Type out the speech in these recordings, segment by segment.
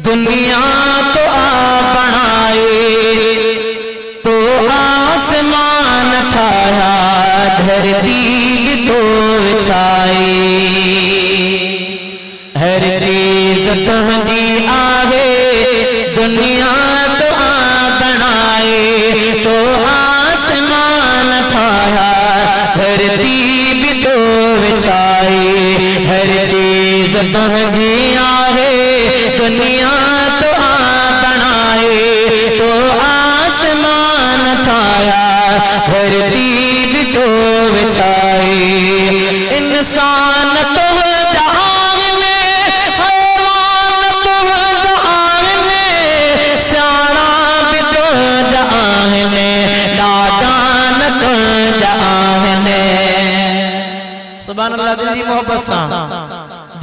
दुनिया तो आप बनाए, तो आसमान ठाया, धरती तो विछाई। हर चीज तुझी आवे, दुनिया तो आप बनाए, तो आसमान ठाया, धरती भी तो विछाई। हर चीज तुझी आवे, दुनिया तो आप बनाए, तो आसमान ठाया, धरती भी तो विछाई। इंसान तो जहान में, हैवान तो जहान में, सियाना भी तो जहान में, नादान तो जहान में। सुभान अल्लाह, दिल दी मोहब्बत सा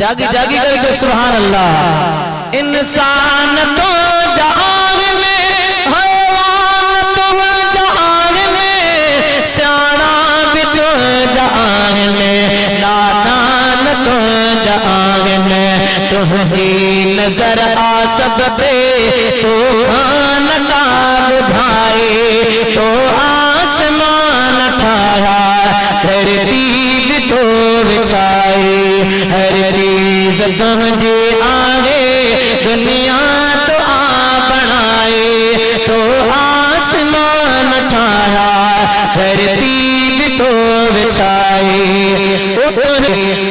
जागी जागी करके सुभान अल्लाह। इंसान तो जहान में, हैवान तो जहान में, सियाना भी तो जहान में, नादान तो जहान में। तुझी नजर आ सब पे, तो खान का बुझाए, तो आसमान ठाया, धरती भी तो विछाई। हर चीज तुझे आगे, दुनिया तो आप बनाए, तो आसमान ठाया, धरती भी तो विछाई।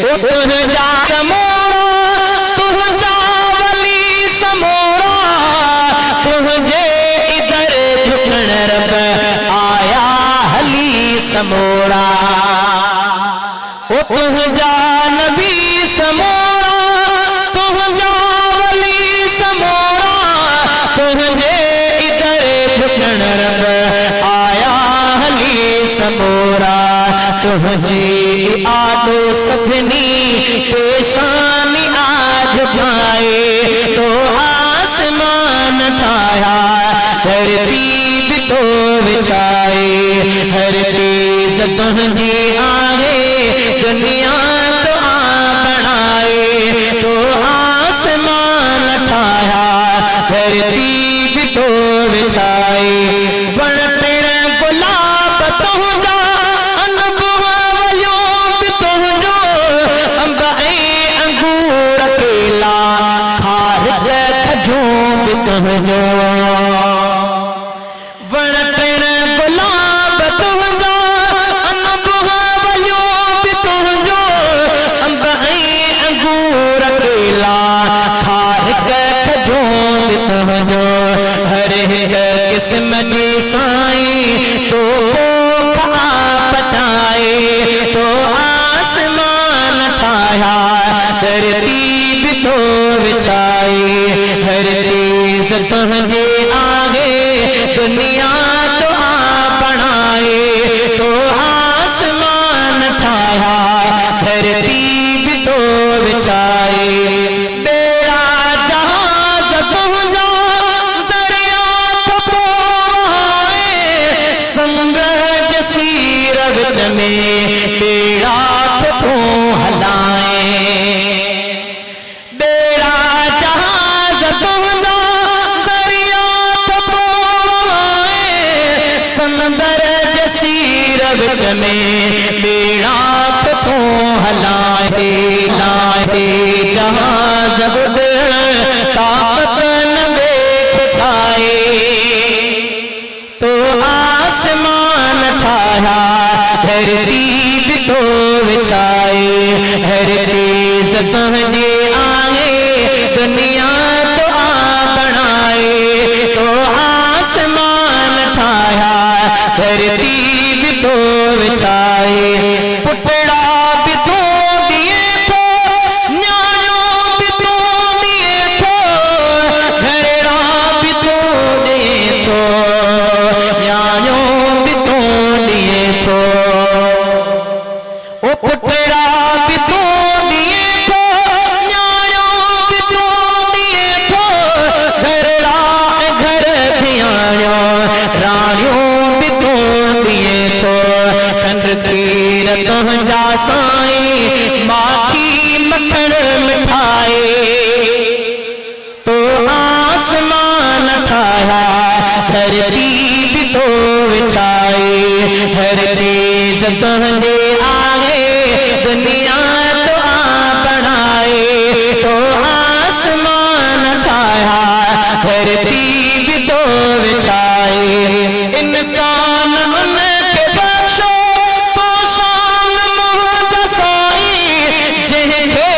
उतर जा समोरा, तुझ जावली समोरा, तुझे इधर झुकन रब आया हली समोरा। तुझ जा नबी समोरा, तुझ जावली समोरा, तुझे इधर झुकन रब आया हली समोरा। तुझी आदो सपनी पेशानी आज पाए, तो आसमान ठाया, धरती भी तो विछाई। हर चीज तुझी आगे, दुनिया तो आप बनाए, तो आसमान ठाया, धरती भी तो विछाई। बड़ पेड़ गुलाब तुझा, अनबुआयो भी तुझो, अंबाई अंगूर केला, खार खजूर भी तुझो। बड़ पेड़ गुलाब तुझा, अनबुआयो भी तुझो, अंबाई अंगूर केला, खार खजूर भी तुझो। हर एक किस्म की साई, तो पटाए, तो आसमान ठाया, धरती भी तो विछाई। हर चीज तुझे आगे, दुनिया तो आप बनाए, तो आसमान ठाया, धरती भी तो विछाई। बेड़ा जहाज तुझा, दरिया थपोए, संग जसीरत में बेड़ा थपो हलाए। बेड़ा जहाज तुझा, दरिया थपोए, समंदर जसीरत में बेड़ा थपो हलाए। लाए जहाज ताकत न देख पाए, तो आसमान ठाया, धरती भी तो विछाई। हर चीज तुझे आगे, दुनिया तो आप बनाए, तो आसमान ठाया, धरती भी तो विछाई। पुटड़ा भी तो दिए थो, न्यायो भी तो दिए थो, घरेड़ा भी तो दिए थो, न्यायो भी तो दिए थो। ओ पुटड़ा भी तो दिए थो, न्यायो भी तो दिए थो, घरेड़ा घर धियायो, रानियों भी तो दिए थो। खंड तीर ठाया धरती भी तो विछाई हर चीज पहले आए दुनिया तो आ बढ़ाए तो आसमान ठाया धरती भी तो विछाई इंसान उनके बख्शो तो शान मुहदसाई जिनके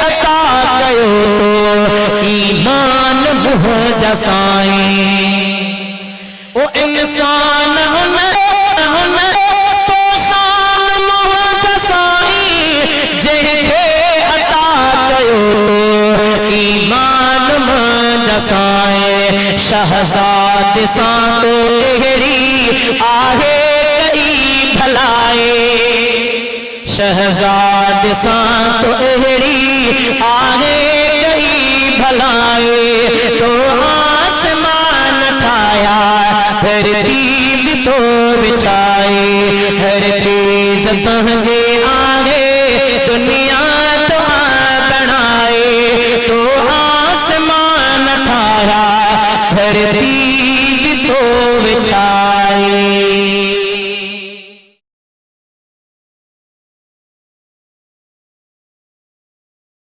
अता कयो तो ईमान मुहदसाई ओ इंसान हुन तो शान मुहदसाई जिनके अता कयो तो ईमान मुहदसाई शहजाद सां तो अहिड़ी आहे कई भलाई शहजाद सां तो अहिड़ी आहे कई भलाई तो आसमान ठाया धरती भी तो विछाई हर चीज पहले आए दुनिया तो आ बनाए तो आसमान ठाया धरती भी तो विछाई